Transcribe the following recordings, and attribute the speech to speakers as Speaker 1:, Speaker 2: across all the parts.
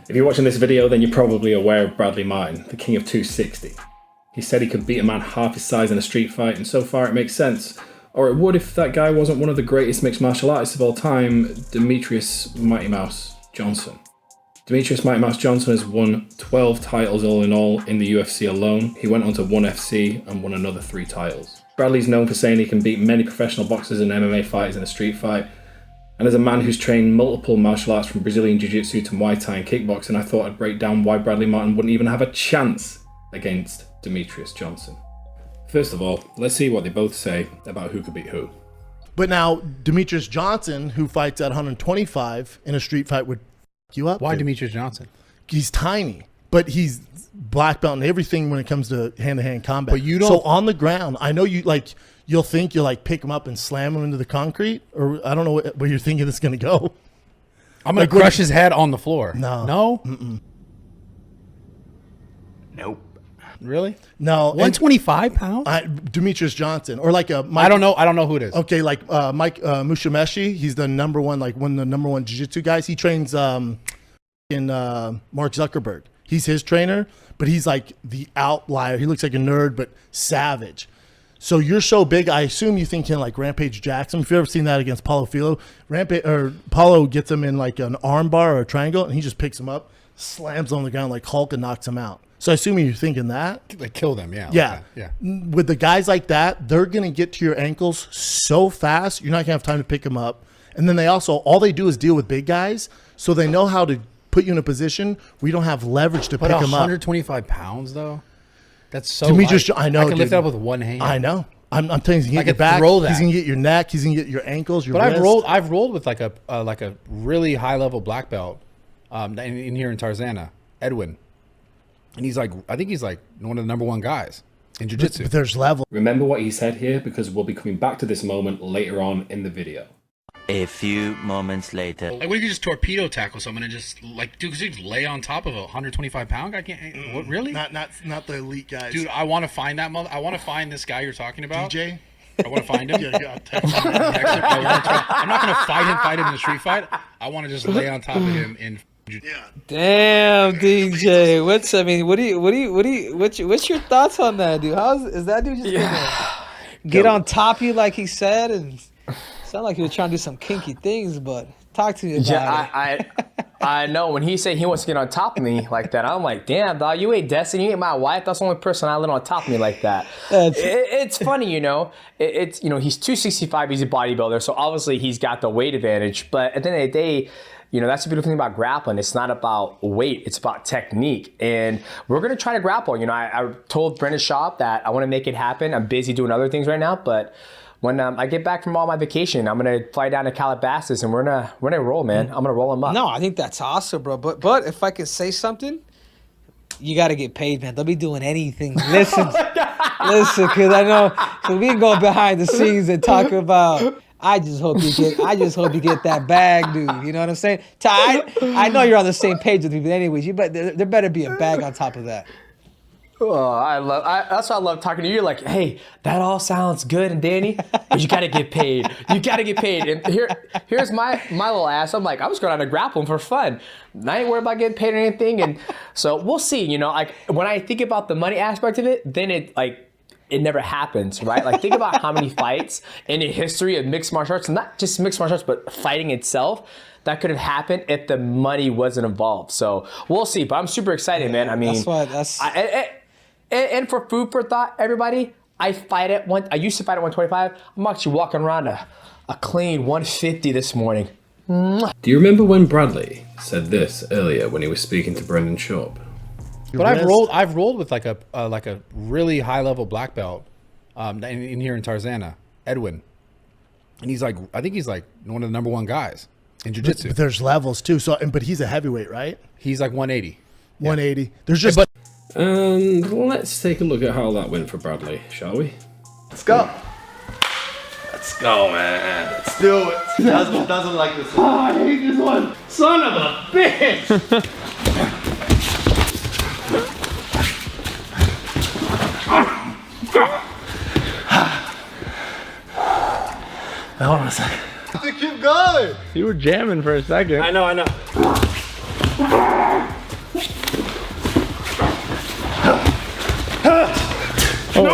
Speaker 1: If you're watching this video, then you're probably aware of Bradley Martyn, the king of 260. He said he could beat a man half his size in a street fight, and so far it makes sense. Or it would if that guy wasn't one of the greatest mixed martial artists of all time, Demetrious Mighty Mouse Johnson. Demetrious Mighty Mouse Johnson has won 12 titles all in all in the UFC alone. He went on to ONE FC and won another 3 titles. Bradley's known for saying he can beat many professional boxers and MMA fighters in a street fight. And as a man who's trained multiple martial arts from Brazilian Jiu-Jitsu to Muay Thai and kickboxing, I thought I'd break down why Bradley Martyn wouldn't even have a chance against Demetrious Johnson. First of all, let's see what they both say about who could beat who.
Speaker 2: But now, Demetrious Johnson, who fights at 125 in a street fight, would f you up.
Speaker 3: Why Demetrious Johnson?
Speaker 2: He's tiny, but he's black belt in everything when it comes to hand-to-hand combat.
Speaker 3: But you don't.
Speaker 2: So on the ground, I know you like. You'll think you'll like pick him up and slam him into the concrete, or I don't know where you're thinking it's going to go.
Speaker 3: I'm going to crush his head on the floor.
Speaker 2: No.
Speaker 3: No?
Speaker 2: Mm-mm.
Speaker 3: Nope. Really?
Speaker 2: No.
Speaker 3: 125 pounds?
Speaker 2: Demetrious Johnson, or like a Mike,
Speaker 3: I don't know who it is.
Speaker 2: Okay, like Mike Musumeci. He's the number one, like one of the number one jiu-jitsu guys. He trains in Mark Zuckerberg. He's his trainer, but he's like the outlier. He looks like a nerd, but savage. So you're so big, I assume you think like Rampage Jackson. If you've ever seen that against Paulo Filho, Paulo gets him in like an arm bar or a triangle, and he just picks him up, slams on the ground like Hulk, and knocks him out. So I assume you're thinking that.
Speaker 3: Like kill them, yeah.
Speaker 2: Yeah.
Speaker 3: Like yeah.
Speaker 2: With the guys like that, they're going to get to your ankles so fast, you're not going to have time to pick them up. And then all they do is deal with big guys, so they know how to put you in a position where you don't have leverage to pick them up.
Speaker 3: 125 pounds, though? That's so
Speaker 2: Demetrious,
Speaker 3: light.
Speaker 2: I know,
Speaker 3: I can lift it up with one hand.
Speaker 2: I know. I'm telling you, he's going to get your back.
Speaker 3: Throw that.
Speaker 2: He's going to get your neck. He's going to get your ankles, your wrist.
Speaker 3: But I've rolled with like a really high level black belt in here in Tarzana, Edwin, and he's like, I think he's like one of the number one guys in jiu-jitsu.
Speaker 2: But there's level.
Speaker 1: Remember what he said here, because we'll be coming back to this moment later on in the video.
Speaker 4: A few moments later.
Speaker 3: Like, what if you just torpedo tackle someone and just like, dude, you just lay on top of a 125 pound guy? Can't what really?
Speaker 2: Not the elite guys.
Speaker 3: Dude, I want to find that I want to find this guy you're talking about.
Speaker 2: DJ.
Speaker 3: I want to find him.
Speaker 2: Yeah, text him.
Speaker 3: I'm not gonna fight him in a street fight. I want to just lay on top of him in.
Speaker 2: Yeah.
Speaker 5: Damn, DJ. What's your thoughts on that, dude? Is that dude just gonna get on top of you like he said, and sound like he was trying to do some kinky things? But talk to me about it.
Speaker 6: I know when he said he wants to get on top of me like that, I'm like, damn, dog, you ain't Destiny, you ain't my wife. That's the only person I let on top of me like that. It's funny, you know. It's he's 265, he's a bodybuilder, so obviously he's got the weight advantage. But at the end of the day, that's the beautiful thing about grappling. It's not about weight, it's about technique. And we're gonna try to grapple. I told Brendan Schaub that I want to make it happen. I'm busy doing other things right now, but when I get back from all my vacation, I'm gonna fly down to Calabasas and we're gonna roll, man. I'm gonna roll them up.
Speaker 5: No, I think that's awesome, bro. But if I could say something, you gotta get paid, man. They'll be doing anything. Listen, because I know. So we can go behind the scenes and talk about. I just hope you get that bag, dude. You know what I'm saying? Ty, I know you're on the same page with me, but anyways, there better be a bag on top of that.
Speaker 6: Oh, that's why I love talking to you. You're like, hey, that all sounds good and dandy, but you gotta get paid. You gotta get paid. And here's my little ass. I'm like, I'm just going out to grapple for fun. I ain't worried about getting paid or anything. And so we'll see. Like when I think about the money aspect of it, then it never happens, right? Like think about how many fights in the history of mixed martial arts, not just mixed martial arts, but fighting itself, that could have happened if the money wasn't involved. So we'll see. But I'm super excited, man. I mean, and for food for thought, everybody, I used to fight at 125. I'm actually walking around a clean 150 this morning.
Speaker 1: Do you remember when Bradley said this earlier when he was speaking to Brendan Schaub?
Speaker 3: But I've rolled with like a really high level black belt in here in Tarzana, Edwin, and he's like, I think he's like one of the number one guys in jiu-jitsu.
Speaker 2: But there's levels too. So, but he's a heavyweight, right?
Speaker 3: He's like 180.
Speaker 2: 180. There's just.
Speaker 1: And let's take a look at how that went for Bradley, shall we?
Speaker 7: Let's go. Let's go, man. Let's do it. Doesn't like this one. Oh, I hate this one. Son of a bitch.
Speaker 2: Hold on a second.
Speaker 7: Keep going.
Speaker 5: You were jamming for a second.
Speaker 1: I know.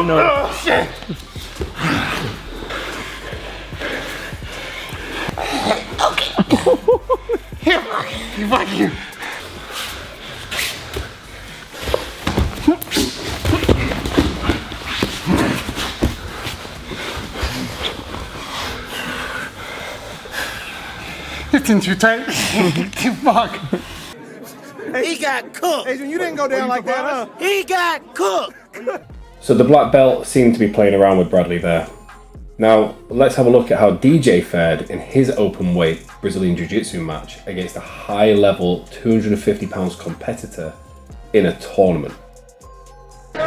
Speaker 7: Oh, shit. Here, fuck you. It's in too tight. Fuck.
Speaker 8: He got cooked.
Speaker 2: Adrian, you didn't go down like that, huh?
Speaker 8: He got cooked.
Speaker 1: So the black belt seemed to be playing around with Bradley there. Now, let's have a look at how DJ fared in his open weight Brazilian Jiu-Jitsu match against a high-level 250 pounds competitor in a tournament.
Speaker 9: Good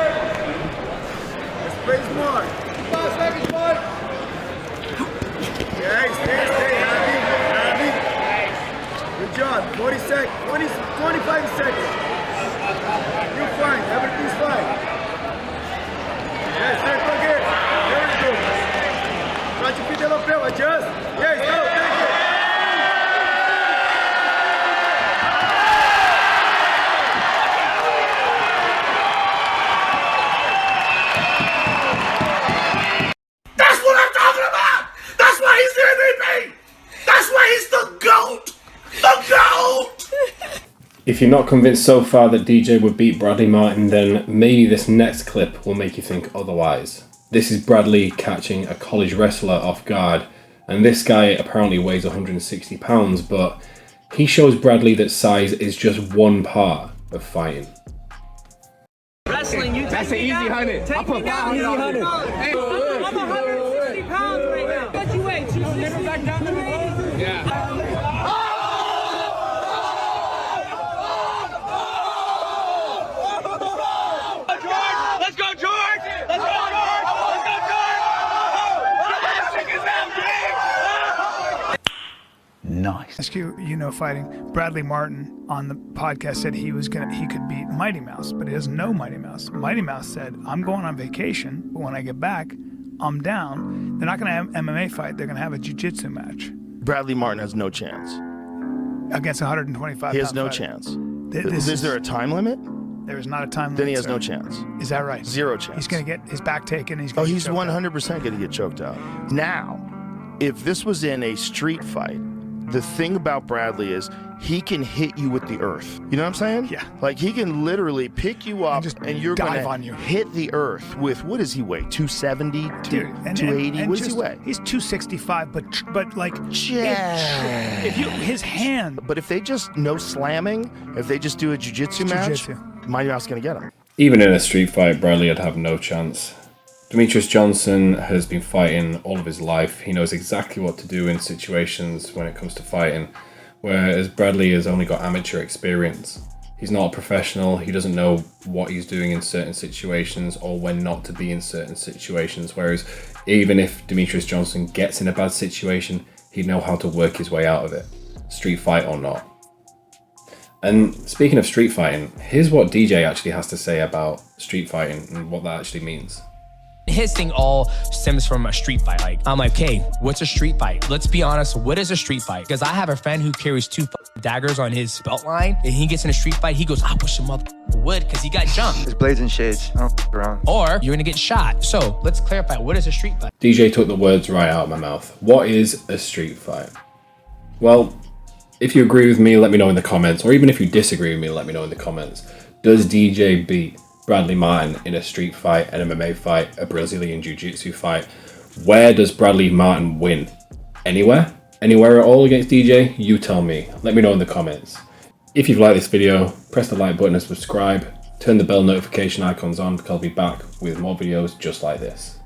Speaker 9: job. 40 seconds. 25 seconds. You're fine. Everything's fine. Yes, there, go again. There we go. Try to feed the lapel. Adjust. Yes, go. Thank you.
Speaker 8: That's what I'm talking about. That's why he's the MVP. That's why he's the GOAT. The GOAT.
Speaker 1: If you're not convinced so far that DJ would beat Bradley Martyn, then maybe this next clip will make you think otherwise. This is Bradley catching a college wrestler off guard, and this guy apparently weighs 160 pounds, but he shows Bradley that size is just one part of fighting.
Speaker 10: Wrestling, you that's an easy 100. I'll put 500 on it. I'm 160 pounds right now. What you weigh? 260? Back down to me? Yeah. Let's go, George! Let's go, George! Let's go, George!
Speaker 11: Nice. You know, fighting Bradley Martyn on the podcast said he could beat Mighty Mouse, but he doesn't know Mighty Mouse. Mighty Mouse said, "I'm going on vacation, but when I get back, I'm down." They're not going to have an MMA fight. They're going to have a jiu-jitsu match.
Speaker 12: Bradley Martyn has no chance
Speaker 11: against 125.
Speaker 12: He has no
Speaker 11: fighter.
Speaker 12: Chance. Is there a time limit?
Speaker 11: There is not a time limit.
Speaker 12: Then he has
Speaker 11: sir.
Speaker 12: no chance.
Speaker 11: Is that right?
Speaker 12: Zero chance.
Speaker 11: He's going to get his back taken. He's
Speaker 12: 100% going to get choked out. Now, if this was in a street fight, the thing about Bradley is he can hit you with the earth. You know what I'm saying?
Speaker 11: Yeah.
Speaker 12: Like he can literally pick you up and you're going to hit the earth with, what does he weigh? 270? 280? What does he weigh?
Speaker 11: He's 265, but like
Speaker 12: yeah.
Speaker 11: His hand.
Speaker 12: But if they just no slamming, if they just do a jiu-jitsu match, Mighty Mouse is going to get him.
Speaker 1: Even in a street fight, Bradley would have no chance. Demetrious Johnson has been fighting all of his life. He knows exactly what to do in situations when it comes to fighting, whereas Bradley has only got amateur experience. He's not a professional. He doesn't know what he's doing in certain situations or when not to be in certain situations, whereas even if Demetrious Johnson gets in a bad situation, he'd know how to work his way out of it, street fight or not. And speaking of street fighting, here's what DJ actually has to say about street fighting and what that actually means.
Speaker 13: His thing all stems from a street fight. Like, I'm like, okay, what's a street fight? Let's be honest, what is a street fight? Because I have a friend who carries 2 daggers on his belt line, and he gets in a street fight, he goes, I wish a mother would, because he got jumped.
Speaker 14: There's blades and shades. I don't f around.
Speaker 13: Or you're gonna get shot. So let's clarify, what is a street fight?
Speaker 1: DJ took the words right out of my mouth. What is a street fight? Well, if you agree with me, let me know in the comments, or even if you disagree with me, let me know in the comments. Does DJ beat Bradley Martyn in a street fight, an MMA fight, a Brazilian Jiu-Jitsu fight? Where does Bradley Martyn win? Anywhere? Anywhere at all against DJ? You tell me. Let me know in the comments. If you've liked this video, press the like button and subscribe. Turn the bell notification icons on because I'll be back with more videos just like this.